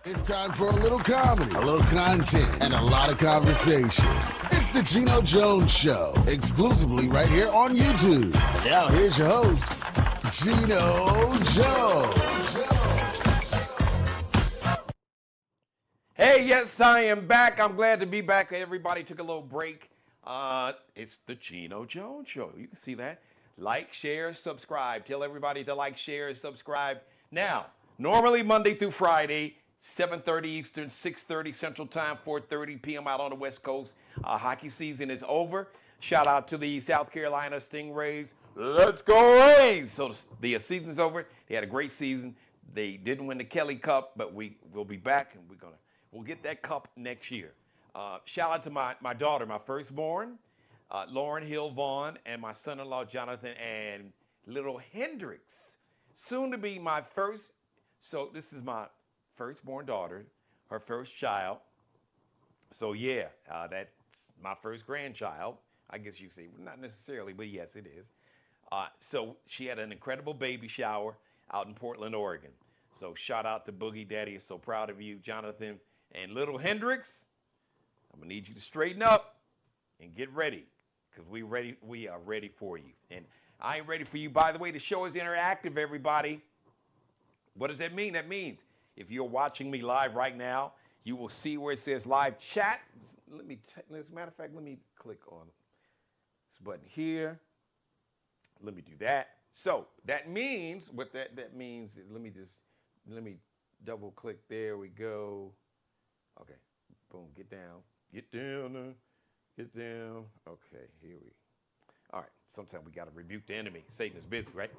It's time for a little comedy, a little content, and a lot of conversation. It's the Geno Jones Show, exclusively right here on YouTube. Now here's your host, Geno Jones. Hey, yes, I am back. I'm glad to be back. Everybody took a little break. It's the Geno Jones Show. You can see that. Like, share, subscribe. Tell everybody to like, share, and subscribe. Now, normally Monday through Friday, 7:30 Eastern, 6:30 Central Time, 4:30 p.m. out on the West Coast. Hockey season is over. Shout out to the South Carolina Stingrays. Let's go Rays! So the season's over. They had a great season. They didn't win the Kelly Cup, but we'll be back, and we'll get that cup next year. Shout out to my daughter, my firstborn, Lauren Hill Vaughn, and my son-in-law, Jonathan, and little Hendrix, soon to be my first. So this is my firstborn daughter, her first child. So yeah, that's my first grandchild. I guess you say, not necessarily, but yes, it is. So she had an incredible baby shower out in Portland, Oregon. So shout out to Boogie Daddy. So proud of you, Jonathan. And little Hendrix, I'm gonna need you to straighten up and get ready, because we are ready for you. And I ain't ready for you. By the way, the show is interactive, everybody. What does that mean? That means if you're watching me live right now, you will see where it says live chat. As a matter of fact, let me click on this button here. Let me do that. So that means, what that means, let me double click. There we go. Okay, boom, get down. Okay, here we. All right, sometimes we got to rebuke the enemy. Satan is busy, right?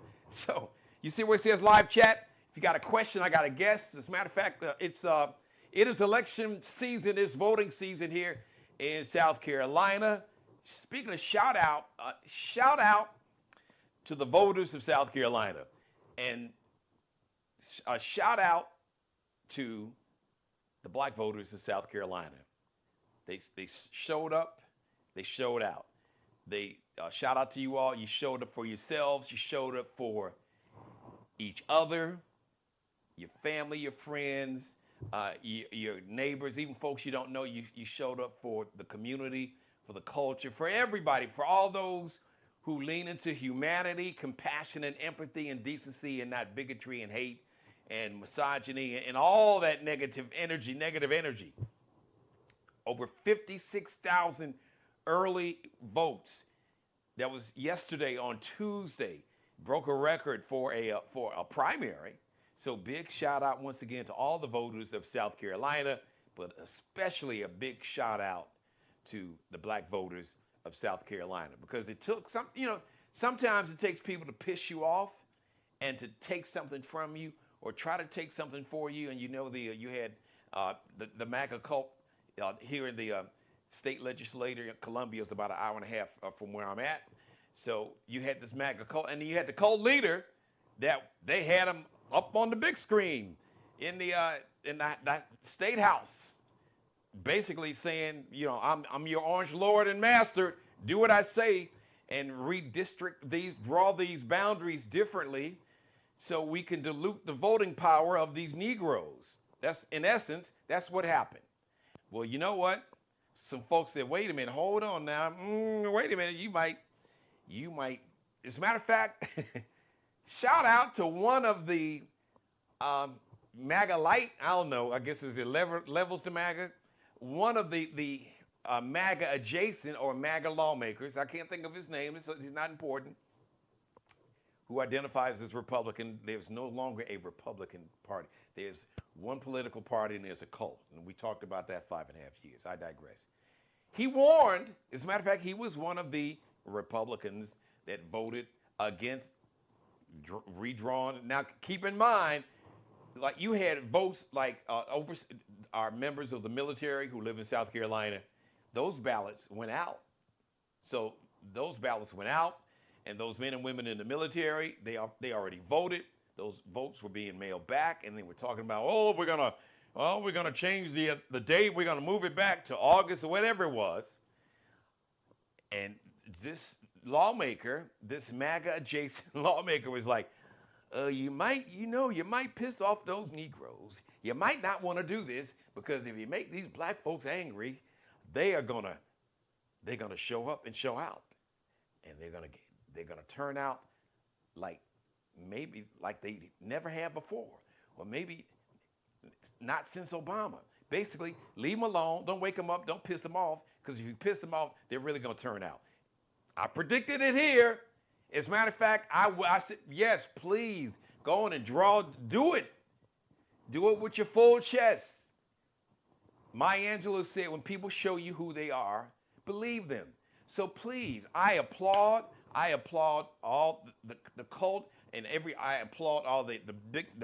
So you see where it says live chat? If you got a question, I got a guest. As a matter of fact, it is election season. It's voting season here in South Carolina. Speaking of shout out to the voters of South Carolina, and a shout out to the black voters of South Carolina. They showed up. They showed out. They shout out to you all. You showed up for yourselves. You showed up for each other, your family, your friends, your neighbors, even folks you don't know. You showed up for the community, for the culture, for everybody, for all those who lean into humanity, compassion, and empathy, and decency, and not bigotry and hate and misogyny and all that negative energy. Over 56,000 early votes. That was yesterday on Tuesday. Broke a record for a primary. So big shout out once again to all the voters of South Carolina, but especially a big shout out to the black voters of South Carolina, because it took sometimes it takes people to piss you off and to take something from you, or try to take something for you. And you had the MAGA cult here in the state legislature in Columbia. Is about an hour and a half from where I'm at. So you had this MAGA cult, and you had the cult leader that they had him up on the big screen in the state house, basically saying, I'm your orange lord and master. Do what I say, and draw these boundaries differently, so we can dilute the voting power of these Negroes. That's, in essence, that's what happened. Well, you know what? Some folks said, wait a minute, hold on now. Wait a minute, you might. As a matter of fact, shout out to one of the MAGA light, I don't know, I guess there's levels to MAGA. One of the MAGA adjacent or MAGA lawmakers, I can't think of his name, he's not important, who identifies as Republican. There's no longer a Republican Party. There's one political party, and there's a cult. And we talked about that 5.5 years. I digress. He warned, as a matter of fact, he was one of the Republicans that voted against redrawn. Now, keep in mind, like, you had votes like over our members of the military who live in South Carolina. Those ballots went out. So those ballots went out, and those men and women in the military, they already voted. Those votes were being mailed back, and they were talking about, we're gonna change the date. We're gonna move it back to August or whatever it was. And this lawmaker, this MAGA adjacent lawmaker, was like, you might piss off those Negroes. You might not want to do this because if you make these black folks angry, they're gonna show up and show out, and they're gonna turn out like maybe like they never have before, or maybe not since Obama. Basically, leave them alone. Don't wake them up. Don't piss them off, because if you piss them off, they're really gonna turn out. I predicted it here. As a matter of fact, I said, yes, please, go on and do it. Do it with your full chest. Maya Angelou said, when people show you who they are, believe them. So please, I applaud all the cult and I applaud all the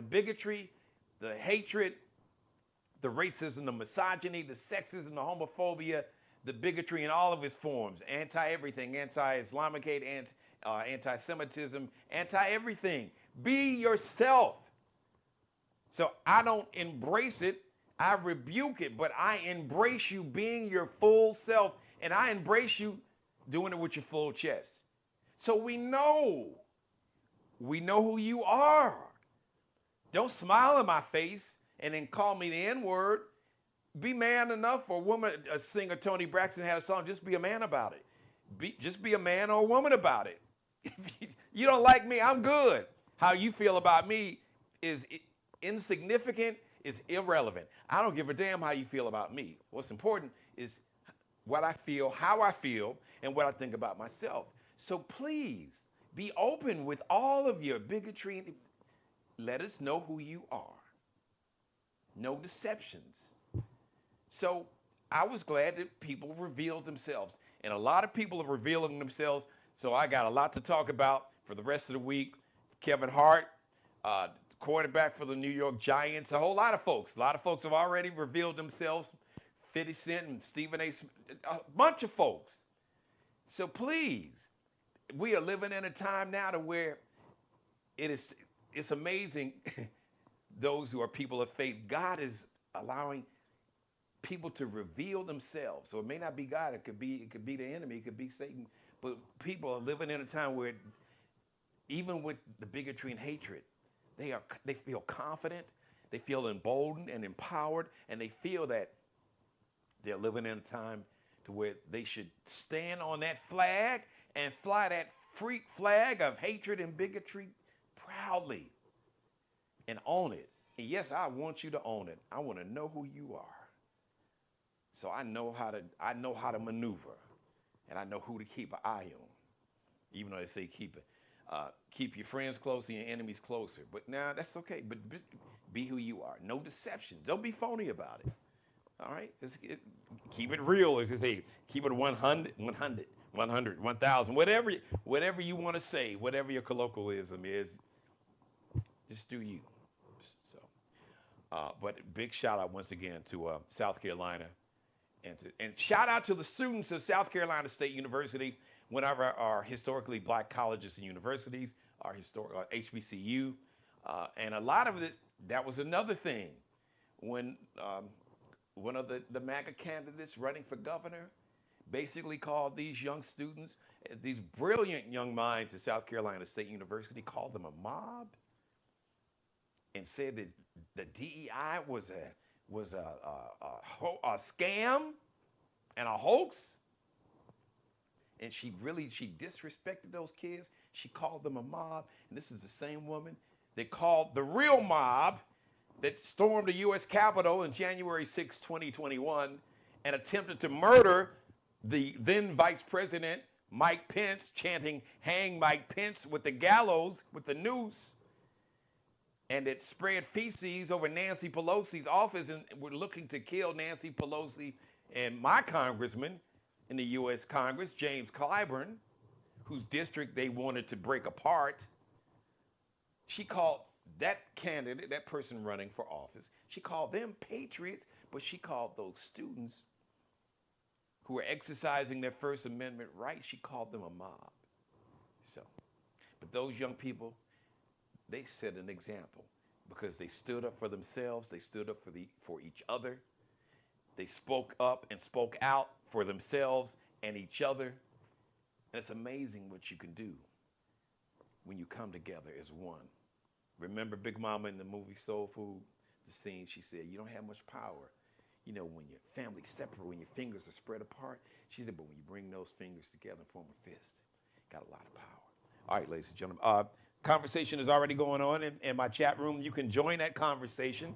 bigotry, the hatred, the racism, the misogyny, the sexism, the homophobia, the bigotry in all of its forms, anti-everything, anti-Islamic hate, anti-Semitism, anti-everything. Be yourself. So I don't embrace it, I rebuke it, but I embrace you being your full self, and I embrace you doing it with your full chest. So we know who you are. Don't smile in my face and then call me the N-word. Be man enough for a woman, a singer, Tony Braxton had a song, just be a man about it. Just be a man or a woman about it. If you don't like me, I'm good. How you feel about me is insignificant, is irrelevant. I don't give a damn how you feel about me. What's important is what I feel, how I feel, and what I think about myself. So please be open with all of your bigotry. Let us know who you are. No deceptions. So I was glad that people revealed themselves. And a lot of people are revealing themselves. So I got a lot to talk about for the rest of the week. Kevin Hart, quarterback for the New York Giants. A lot of folks have already revealed themselves. 50 Cent and Stephen A. Smith, a bunch of folks. So please, we are living in a time now to where it's amazing those who are people of faith. God is allowing people to reveal themselves. So it may not be God, it could be the enemy, it could be Satan. But people are living in a time where even with the bigotry and hatred, they feel confident, they feel emboldened and empowered, and they feel that they're living in a time to where they should stand on that flag and fly that freak flag of hatred and bigotry proudly and own it. And yes, I want you to own it. I want to know who you are. So I know how to maneuver, and I know who to keep an eye on. Even though they say keep your friends close and your enemies closer. But nah, that's okay. But be who you are. No deceptions. Don't be phony about it. All right? Keep it real, as they say. Keep it 100, 1,000, whatever you want to say, whatever your colloquialism is, just do you. So, but big shout out once again to South Carolina. And shout out to the students of South Carolina State University, one of our historically black colleges and universities, our historic HBCU, and a lot of it. That was another thing when one of the MAGA candidates running for governor basically called these young students, these brilliant young minds at South Carolina State University, called them a mob, and said that the DEI was a scam and a hoax. And she disrespected those kids. She called them a mob. And this is the same woman they called the real mob that stormed the U.S. Capitol on January 6, 2021, and attempted to murder the then Vice President Mike Pence, chanting, "Hang Mike Pence," with the gallows, with the noose. And it spread feces over Nancy Pelosi's office, and were looking to kill Nancy Pelosi and my congressman in the U.S. Congress, James Clyburn, whose district they wanted to break apart. She called that candidate, that person running for office, she called them patriots, but she called those students who were exercising their First Amendment rights, she called them a mob. So, but those young people, they set an example because they stood up for themselves. They stood up for each other. They spoke up and spoke out for themselves and each other. And it's amazing what you can do when you come together as one. Remember Big Mama in the movie Soul Food? The scene she said, "You don't have much power. You know, when your family's separate, when your fingers are spread apart." She said, "But when you bring those fingers together and form a fist, got a lot of power." All right, ladies and gentlemen. Conversation is already going on in my chat room. You can join that conversation.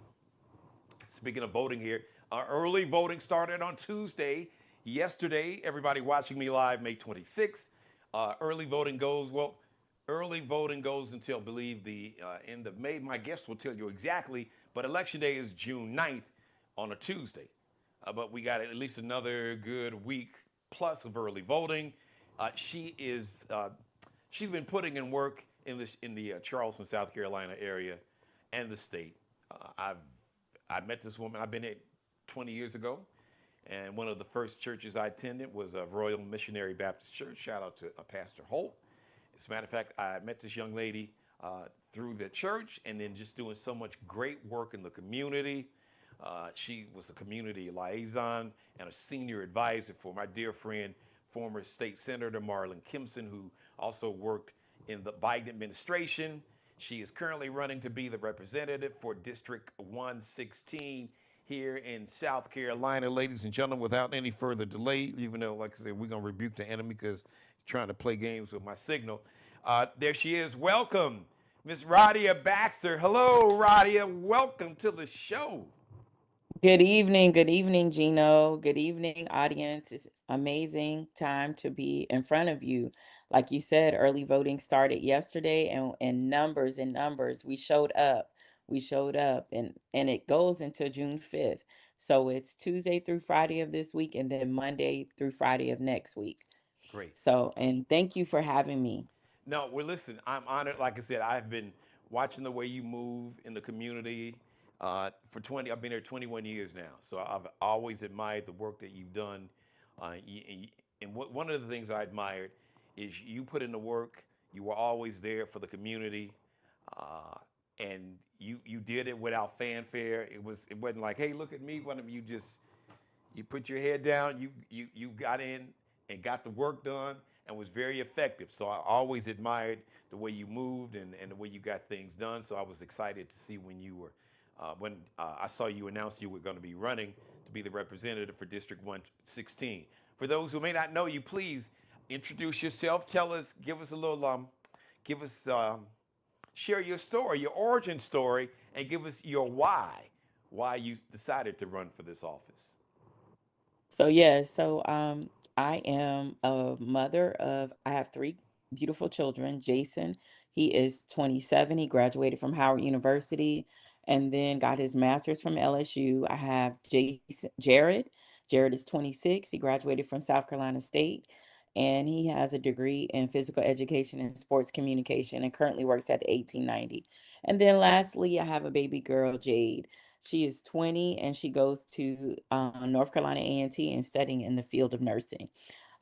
Speaking of voting here, early voting started on Tuesday. Yesterday, everybody watching me live, May 26th. Early voting goes, well, early voting goes until, I believe, the end of May. My guests will tell you exactly, but Election Day is June 9th on a Tuesday. But we got at least another good week plus of early voting. She's been putting in work in the Charleston, South Carolina area and the state. I met this woman. I've been at 20 years ago, and one of the first churches I attended was a Royal Missionary Baptist Church. Shout out to Pastor Holt. As a matter of fact, I met this young lady through the church, and then just doing so much great work in the community. She was a community liaison and a senior advisor for my dear friend, former state senator Marlon Kimpson, who also worked in the Biden administration. She is currently running to be the representative for District 116 here in South Carolina. Ladies and gentlemen, without any further delay, even though, like I said, we're going to rebuke the enemy because he's trying to play games with my signal. There she is. Welcome, Miss Radia Baxter. Hello, Radia. Welcome to the show. Good evening, Geno. Good evening, audience. It's amazing time to be in front of you. Like you said, early voting started yesterday, and in numbers. We showed up. We showed up, and it goes until June 5th. So it's Tuesday through Friday of this week, and then Monday through Friday of next week. Great. So, and thank you for having me. No, well, listen, I'm honored. Like I said, I've been watching the way you move in the community for 20. I've been here 21 years now, so I've always admired the work that you've done. One of the things I admired is you put in the work. You were always there for the community, and you did it without fanfare. It wasn't like, hey, look at me. One of you just you put your head down, you got in and got the work done and was very effective. So I always admired the way you moved and the way you got things done. So I was excited to see when I saw you announce you were going to be running to be the representative for District 116. For those who may not know you, please introduce yourself. Give us a little, give us, share your story, your origin story, and give us your why you decided to run for this office. So I am a mother of I have three beautiful children. Jason, he is 27. He graduated from Howard University and then got his master's from LSU. I have Jason Jared. Jared is 26. He graduated from South Carolina State and he has a degree in physical education and sports communication and currently works at the 1890. And then lastly, I have a baby girl, Jade. She is 20 and she goes to North Carolina A&T and T and studying in the field of nursing.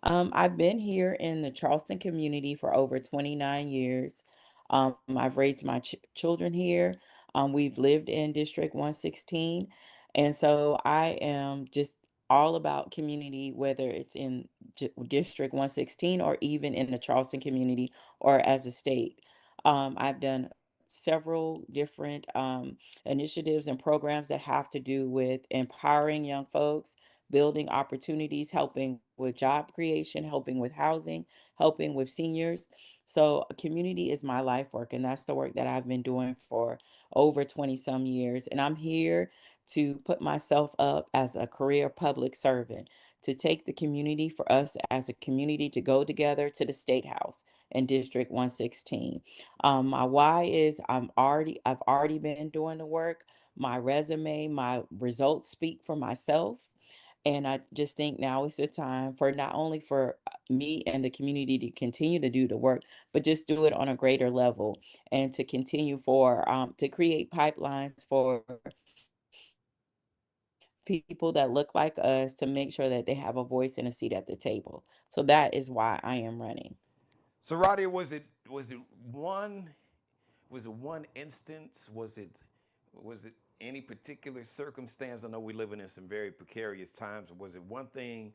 I've been here in the Charleston community for over 29 years. I've raised my children here. We've lived in District 116. And so I am just all about community, whether it's in District 116 or even in the Charleston community or as a state. I've done several different initiatives and programs that have to do with empowering young folks, building opportunities, helping with job creation, helping with housing, helping with seniors. So, community is my life work, and that's the work that I've been doing for over 20 some years. And I'm here to put myself up as a career public servant, to take the community for us as a community to go together to the State House in District 116. My why is I've already been doing the work. My resume, my results speak for myself. And I just think now is the time for not only for me and the community to continue to do the work, but just do it on a greater level and to continue to create pipelines for people that look like us to make sure that they have a voice and a seat at the table. So that is why I am running. So, Radia, was it one instance? Was it any particular circumstance? I know we're living in some very precarious times. Was it one thing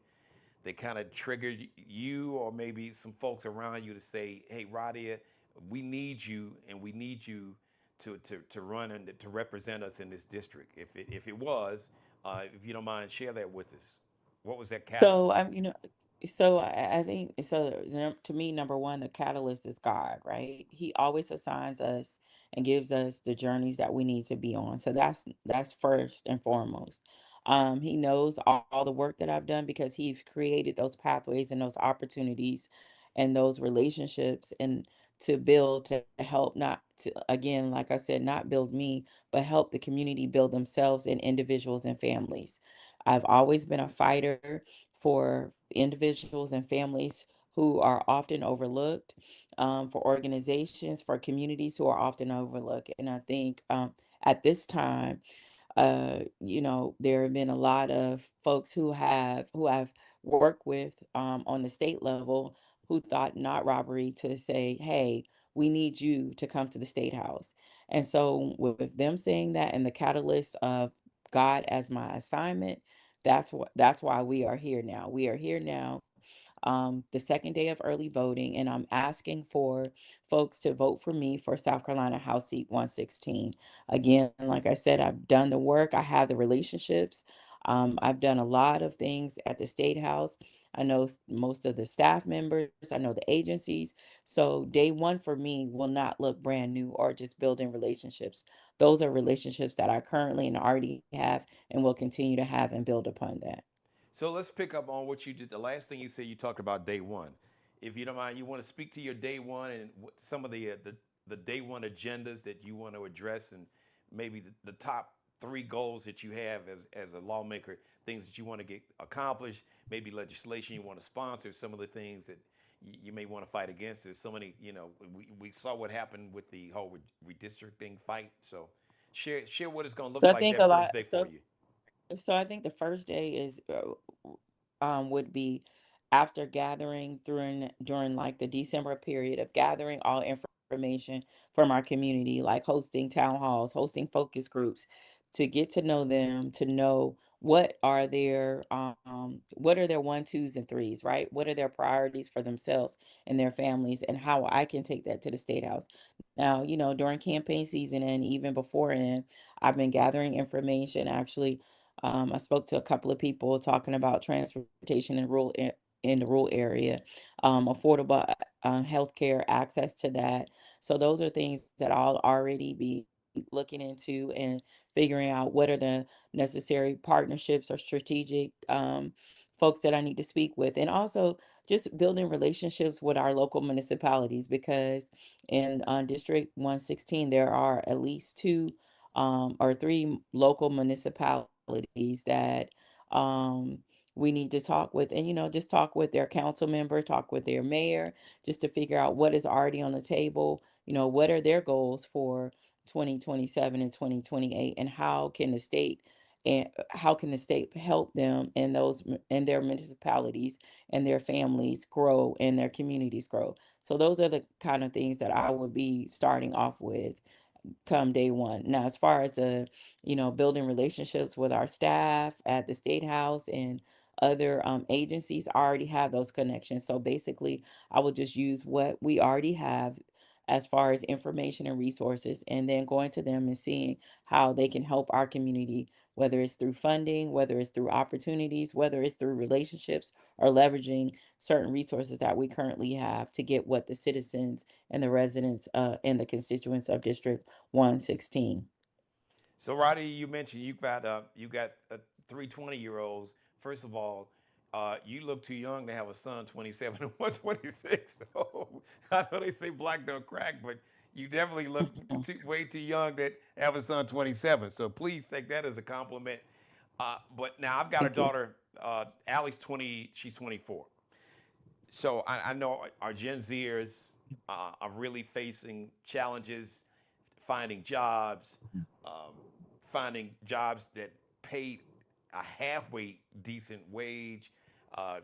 that kind of triggered you, or maybe some folks around you to say, "Hey, Radia, we need you, and we need you to run and to represent us in this district? If it was, if you don't mind, share that with us. What was that So catalyst? I think so. To me, number one, the catalyst is God, right? He always assigns us and gives us the journeys that we need to be on. So that's first and foremost. He knows all the work that I've done because He's created those pathways and those opportunities and those relationships and to build to help not to again, like I said, not build me, but help the community build themselves and individuals and families. I've always been a fighter for individuals and families who are often overlooked, for organizations, for communities who are often overlooked. And I think at this time, there have been a lot of folks who I've worked with on the state level who thought not robbery to say, "Hey, we need you to come to the state house." And so, with them saying that, and the catalyst of God as my assignment, that's why we are here now. We are here now, the second day of early voting, and I'm asking for folks to vote for me for South Carolina House Seat 116. Again, like I said, I've done the work, I have the relationships. I've done a lot of things at the State House. I know most of the staff members, I know the agencies. So, day one for me will not look brand new or just building relationships. Those are relationships that I currently and already have and will continue to have and build upon that. So let's pick up on what you did. The last thing you said, you talked about day one. If you don't mind, you want to speak to your day one and some of the day one agendas that you want to address, and maybe the top three goals that you have as a lawmaker, things that you want to get accomplished, maybe legislation you want to sponsor, some of the things that you may want to fight against. There's so many, we saw what happened with the whole redistricting fight. So share what it's going to look So I like think a that first lot. day for So you. So I think the first day is would be after gathering during like the December period of gathering all information from our community, like hosting town halls, hosting focus groups, to get to know them, to know what are their one, twos, and threes, right? What are their priorities for themselves and their families, and how I can take that to the state house. Now, during campaign season and even beforehand, I've been gathering information. Actually, I spoke to a couple of people talking about transportation in the rural area, affordable healthcare access to that. So those are things that I'll already be looking into and figuring out what are the necessary partnerships or strategic folks that I need to speak with, and also just building relationships with our local municipalities because in District 116 there are at least two or three local municipalities that um, we need to talk with, and just talk with their council member, talk with their mayor, just to figure out what is already on the table. What are their goals for 2027 and 2028, and how can the state help them in in their municipalities and their families grow and their communities grow. So those are the kind of things that I would be starting off with come day one. Now, as far as building relationships with our staff at the state house and other agencies, I already have those connections. So basically, I will just use what we already have as far as information and resources, and then going to them and seeing how they can help our community, whether it's through funding, whether it's through opportunities, whether it's through relationships, or leveraging certain resources that we currently have to get what the citizens and the residents and the constituents of District 116. So, Roddy, you mentioned you got 3 20-year-olds. First of all, you look too young to have a son 27 and 126. So, I know they say black don't crack, but you definitely look way too young to have a son 27. So please take that as a compliment. But now I've got a Thank you. daughter, Alex 20, she's 24. So I know our Gen Zers are really facing challenges, finding jobs, um, finding jobs that paid a halfway decent wage. Uh,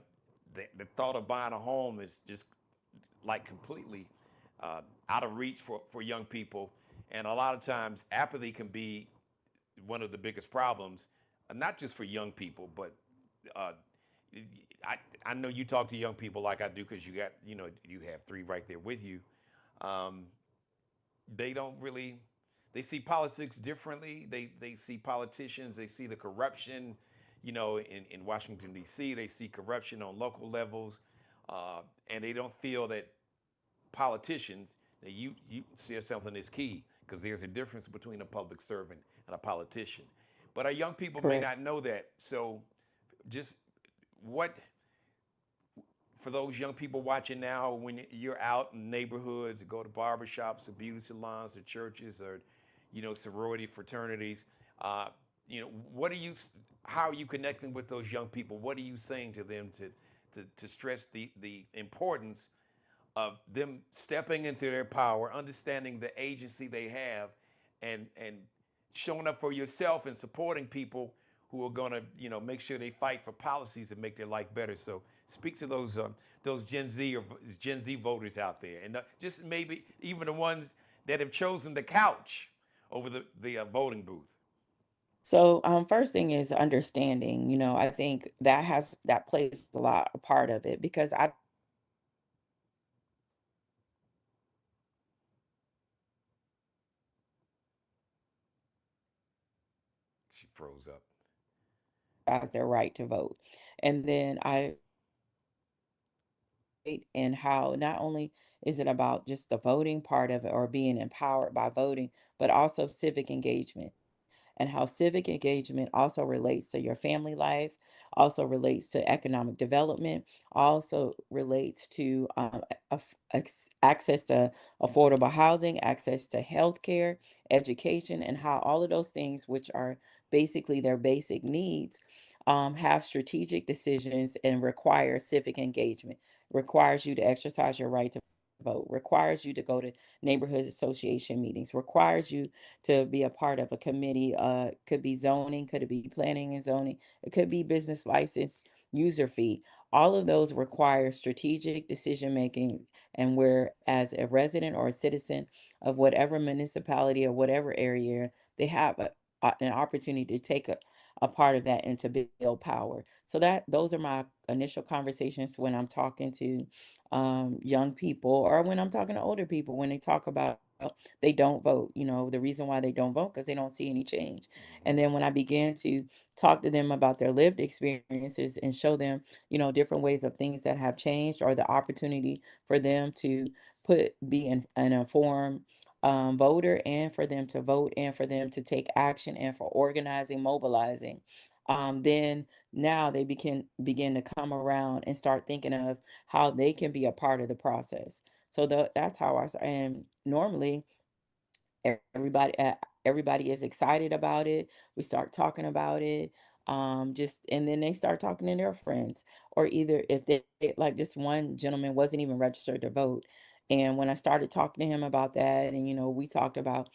the thought of buying a home is just like completely out of reach for young people. And a lot of times, apathy can be one of the biggest problems, not just for young people, but uh, I I know you talk to young people like I do because you have three right there with you. Um, they don't really they see politics differently. They see politicians. They see the corruption, in Washington D.C. They see corruption on local levels, and they don't feel that politicians, that you said something is key, because there's a difference between a public servant and a politician. But our young people may Correct. not know that. So just what for those young people watching now, when you're out in neighborhoods, go to barbershops or beauty salons or churches or, sorority fraternities, uh, what are you, how are you connecting with those young people? What are you saying to them to stress the importance of them stepping into their power, understanding the agency they have, and showing up for yourself and supporting people who are going to, make sure they fight for policies that make their life better. So speak to those Gen Z or Gen Z voters out there, and just maybe even the ones that have chosen the couch over the voting booth. So, first thing is understanding. I think that plays a lot a part of it because I She froze up. as their right to vote, and then and how not only is it about just the voting part of it or being empowered by voting, but also civic engagement. And how civic engagement also relates to your family life, also relates to economic development, also relates to access to affordable housing, access to healthcare, education, and how all of those things, which are basically their basic needs, have strategic decisions and require civic engagement, requires you to exercise your right to vote, requires you to go to neighborhood association meetings, requires you to be a part of a committee. Could be zoning, could it be planning and zoning, it could be business license, user fee. All of those require strategic decision making. And where, as a resident or a citizen of whatever municipality or whatever area, they have an opportunity to take a part of that and to build power. So that those are my initial conversations when I'm talking to young people or when I'm talking to older people when they talk about they don't vote. The reason why they don't vote because they don't see any change. Hmm. And then when I began to talk to them about their lived experiences and show them, different ways of things that have changed or the opportunity for them to be an informed voter and for them to vote and for them to take action and for organizing, mobilizing. Then now they begin to come around and start thinking of how they can be a part of the process. So that's how and normally everybody is excited about it. We start talking about it. Just and then they start talking to their friends. Or either if like this one gentleman wasn't even registered to vote. And when I started talking to him about that, and we talked about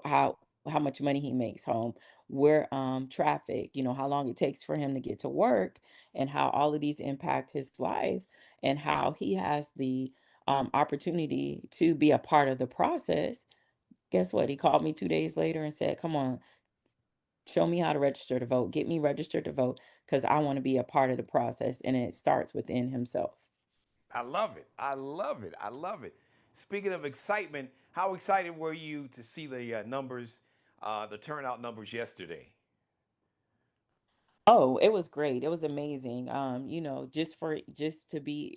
how much money he makes home, where traffic, how long it takes for him to get to work, and how all of these impact his life, and how he has the opportunity to be a part of the process. Guess what? He called me 2 days later and said, "Come on, show me how to register to vote. Get me registered to vote because I want to be a part of the process." And it starts within himself. I love it. I love it. I love it. Speaking of excitement, how excited were you to see the numbers, the turnout numbers yesterday? Oh, it was great. It was amazing. Just to be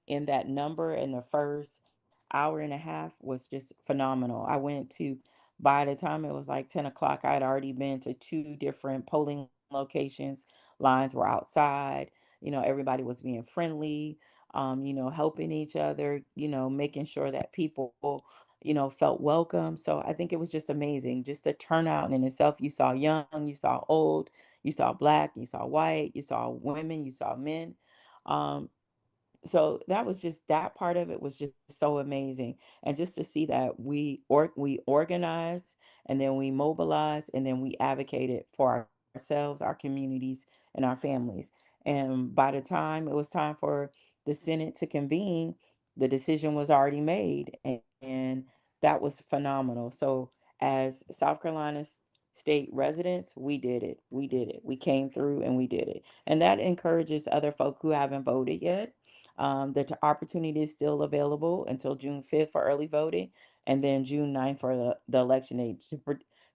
in that number in the first hour and a half was just phenomenal. I went to By the time it was like 10 o'clock, I had already been to two different polling locations. Lines were outside. Everybody was being friendly, helping each other, making sure that people, felt welcome. So I think it was just amazing. Just the turnout in itself. You saw young, you saw old, you saw black, you saw white, you saw women, you saw men. Um, so that was just that part of it was just so amazing. And just to see that we organized and then we mobilized and then we advocated for ourselves, our communities, and our families. And by the time it was time for the Senate to convene, the decision was already made, and that was phenomenal. So as South Carolina state residents, we did it. We did it. We came through and we did it. And that encourages other folk who haven't voted yet, Opportunity is still available until June 5th for early voting, and then June 9th for the election day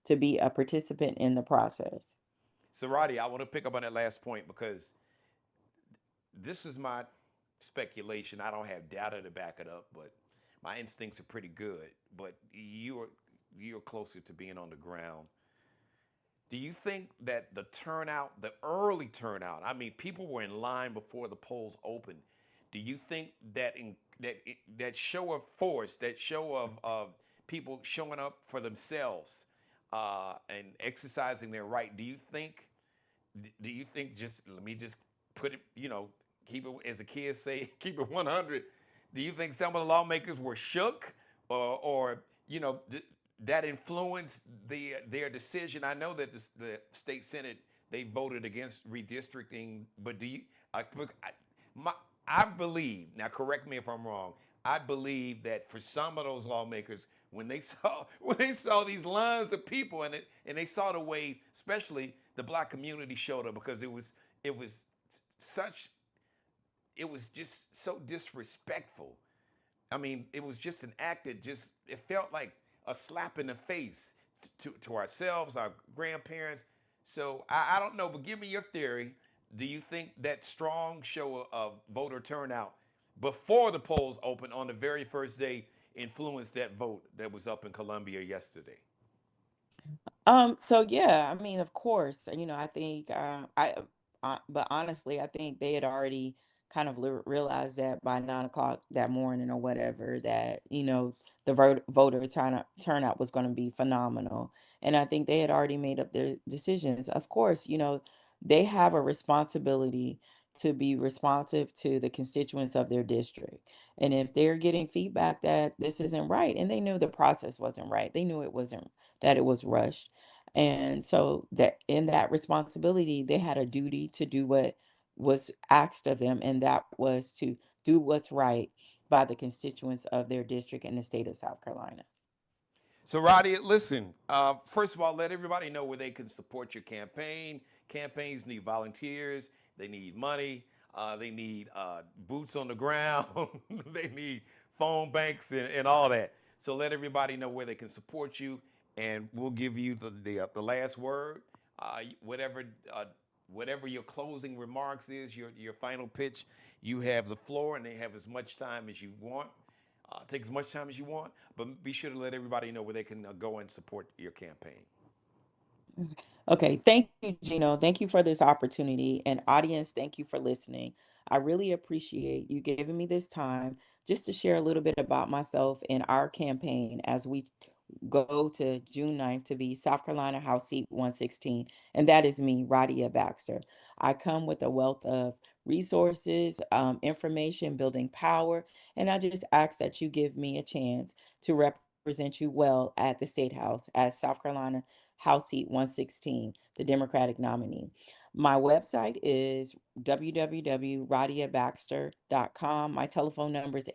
to be a participant in the process. So, Roddy, I want to pick up on that last point because this is my speculation. I don't have data to back it up, but my instincts are pretty good. But you're closer to being on the ground. Do you think that the turnout, the early turnout, I mean, people were in line before the polls opened. Do you think that that show of force, that show of people showing up for themselves and exercising their right, do you think just let me just put it, keep it as the kids say, keep it 100. Do you think some of the lawmakers were shook, or that influenced their decision? I know that the state senate they voted against redistricting, but do you? My, I believe now. Correct me if I'm wrong. I believe that for some of those lawmakers, when they saw when they saw these lines of people and they saw the way, especially the black community showed up because it was such it was just so disrespectful. I mean, it was just an act that just it felt like a slap in the face to ourselves, our grandparents. So I don't know, but give me your theory. Do you think that strong show of voter turnout before the polls opened on the very first day influenced that vote that was up in Columbia yesterday? So yeah, I mean, of course, I think but honestly, I think they had already kind of realized that by 9 o'clock that morning or whatever, that the voter turnout was going to be phenomenal, and I think they had already made up their decisions. Of course, they have a responsibility to be responsive to the constituents of their district, and if they're getting feedback that this isn't right, and they knew the process wasn't right, they knew it wasn't that it was rushed, and so that in that responsibility, they had a duty to do what was asked of them, and that was to do what's right by the constituents of their district in the state of South Carolina. So, Roddy, listen. First of all, let everybody know where they can support your campaign. Campaigns need volunteers. They need money. They need boots on the ground. They need phone banks and all that. So let everybody know where they can support you, and we'll give you the last word. Whatever whatever your closing remarks is, your final pitch, you have the floor, and they have as much time as you want. Take as much time as you want, but be sure to let everybody know where they can go and support your campaign. Okay, thank you, Gino. Thank you for this opportunity. And audience, thank you for listening. I really appreciate you giving me this time just to share a little bit about myself and our campaign as we go to June 9th to be South Carolina House Seat 116. And that is me, Radia Baxter. I come with a wealth of resources, information, building power. And I just ask that you give me a chance to represent you well at the State House as South Carolina House Seat 116, the Democratic nominee. My website is www.radiabaxter.com. My telephone number is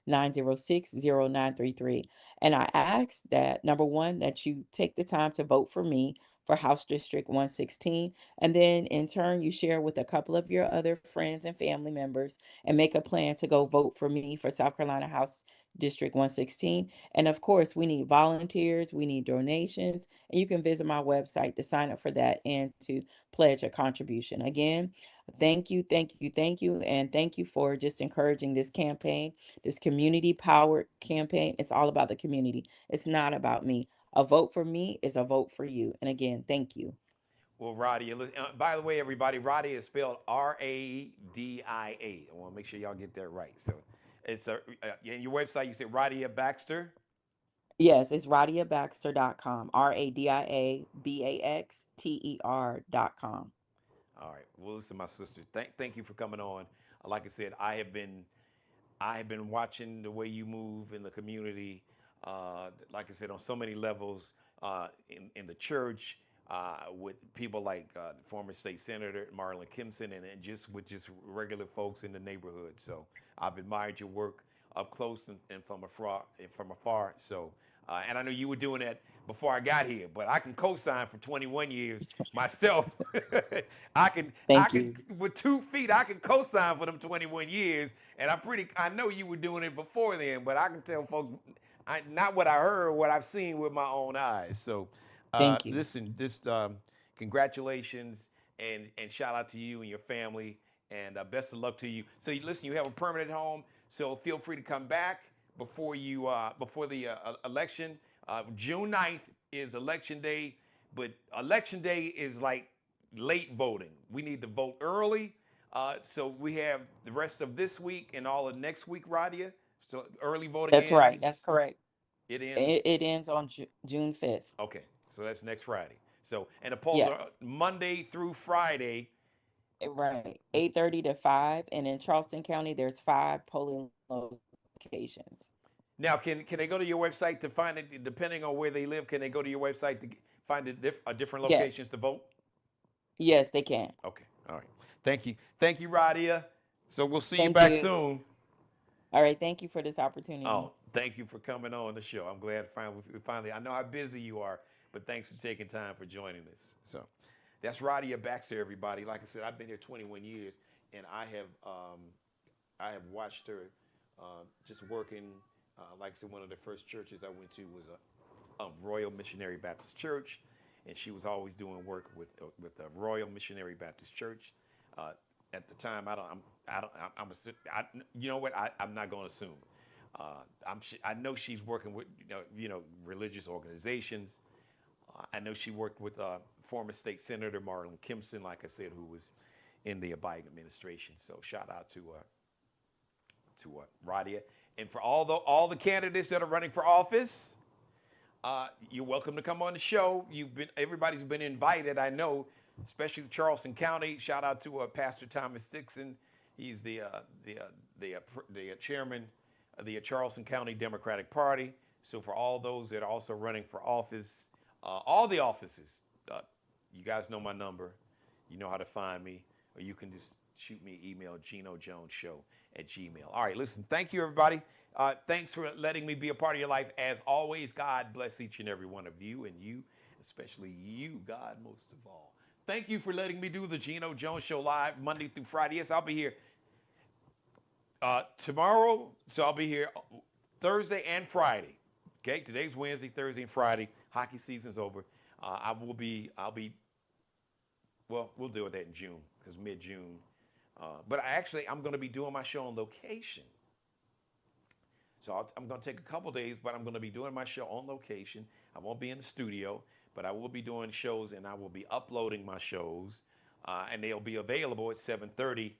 843-906-0933. And I ask that, number one, that you take the time to vote for me for House District 116. And then in turn, you share with a couple of your other friends and family members and make a plan to go vote for me for South Carolina House District 116. And of course, we need volunteers, we need donations, and you can visit my website to sign up for that and to pledge a contribution. Again, thank you, thank you, thank you, and thank you for just encouraging this campaign, this community powered campaign. It's all about the community, it's not about me. A vote for me is a vote for you. And again, thank you. Well, Roddy, by the way, everybody, Roddy is spelled Radia. I want to make sure y'all get that right. So it's in your website, you said Radia Baxter. Yes, it's radiabaxter.com, RADIABAXTER.com. All right. Well, listen, my sister, thank you for coming on. Like I said, I have been watching the way you move in the community. Like I said, on so many levels, in the church, with people like former state senator Marlon Kimpson, and just with just regular folks in the neighborhood. So I've admired your work up close and from afar. So, and I know you were doing that before I got here, but I can co-sign for 21 years myself. I can, I Thank can, you. with 2 feet, I can co-sign for them 21 years, and I know you were doing it before then, but I can tell folks, not what I heard, what I've seen with my own eyes. So, Thank you. listen, just congratulations and shout out to you and your family, and best of luck to you. So, listen, you have a permanent home, so feel free to come back before the election. June 9th is election day, but election day is like late voting. We need to vote early. So we have the rest of this week and all of next week, Radia. So early voting That's right. ends. That's correct. It ends. It ends on June 5th. Okay, so that's next Friday. So and the polls are Yes. Monday through Friday. Right. 8:30 to 5. And in Charleston County, there's 5 polling locations. Now, can they go to your website to find it? Depending on where they live, can they go to your website to find different Yes. locations to vote? Yes, they can. Okay, all right. Thank you, Radia. So we'll see you Thank back you. soon. All right. Thank you for this opportunity. Oh, thank you for coming on the show. I'm glad we finally. I know how busy you are, but thanks for taking time for joining us. So, that's Radia Baxter, everybody. Like I said, I've been here 21 years, and I have watched her just working. Like I said, one of the first churches I went to was a Royal Missionary Baptist Church, and she was always doing work with the Royal Missionary Baptist Church. At the time, you know what? I'm not going to assume. I know she's working with religious organizations. I know she worked with former state senator Marlon Kimpson, like I said, who was in the Biden administration. So shout out to Radia, and for all the candidates that are running for office. You're welcome to come on the show. Everybody's been invited. I know, especially Charleston County. Shout out to Pastor Thomas Dixon. He's the chairman of the Charleston County Democratic Party. So for all those that are also running for office, all the offices, you guys know my number. You know how to find me, or you can just shoot me an email, GenoJonesShow@gmail. All right, listen, thank you, everybody. Thanks for letting me be a part of your life. As always, God bless each and every one of you, and you, especially you, God, most of all. Thank you for letting me do the Geno Jones Show live Monday through Friday. Yes, I'll be here tomorrow, so I'll be here Thursday and Friday. Okay, today's Wednesday, Thursday, and Friday. Hockey season's over. Well, we'll deal with that in June, because mid-June. But I'm going to be doing my show on location. So I'm going to take a couple days, but I'm going to be doing my show on location. I won't be in the studio, but I will be doing shows, and I will be uploading my shows, and they'll be available at 7:30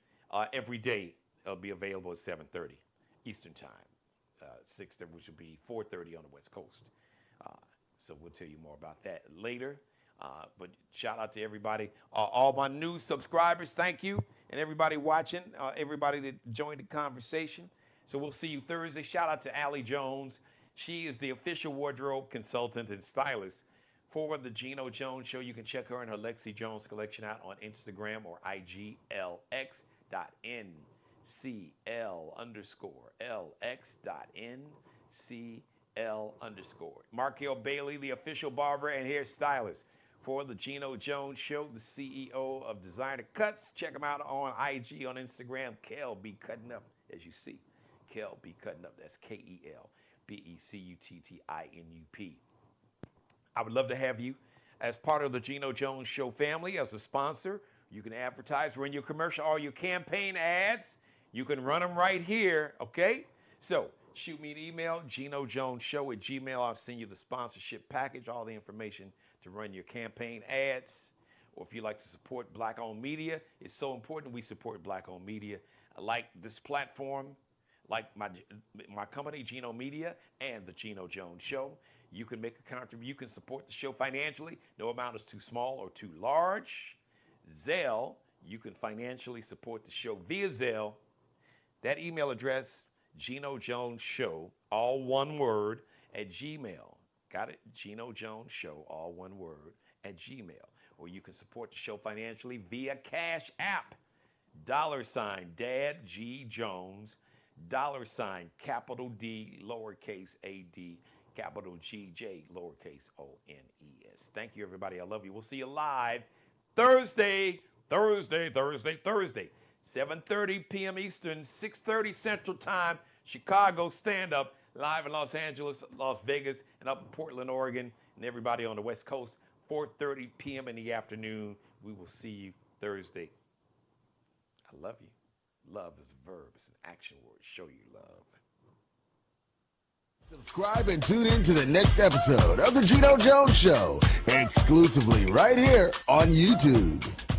every day. They'll be available at 7:30 Eastern Time, 6:30, which will be 4:30 on the West Coast. So we'll tell you more about that later. But shout out to everybody, all my new subscribers. Thank you, and everybody watching, everybody that joined the conversation. So we'll see you Thursday. Shout out to Allie Jones. She is the official wardrobe consultant and stylist for the Geno Jones Show. You can check her and her Lexi Jones collection out on Instagram or IGLX.NCL_LX.NCL_. Markel Bailey, the official barber and hairstylist for the Geno Jones Show, the CEO of Designer Cuts. Check him out on IG, on Instagram. Kel be cutting up, as you see. Kel be cutting up. That's KELBECUTTINUP. I would love to have you as part of the Geno Jones Show family, as a sponsor. You can advertise, run your commercial, all your campaign ads. You can run them right here, okay? So shoot me an email, GenoJonesShow@gmail. I'll send you the sponsorship package, all the information to run your campaign ads. Or if you'd like to support Black-owned media, it's so important we support Black-owned media. Like this platform, like my company, Geno Media, and the Geno Jones Show. You can make a contribution. You can support the show financially. No amount is too small or too large. Zelle, you can financially support the show via Zelle. That email address, GenoJonesShow, all one word, @gmail. Got it? GenoJonesShow, all one word, @gmail. Or you can support the show financially via Cash App. $Dad G Jones, $, capital D, lowercase AD, capital GJ, lowercase ONES. Thank you, everybody. I love you. We'll see you live Thursday, 7:30 p.m. Eastern, 6:30 Central Time, Chicago stand-up, live in Los Angeles, Las Vegas, and up in Portland, Oregon, and everybody on the West Coast, 4:30 p.m. in the afternoon. We will see you Thursday. I love you. Love is a verb. It's an action word. Show you love. Subscribe and tune in to the next episode of The Geno Jones Show, exclusively right here on YouTube.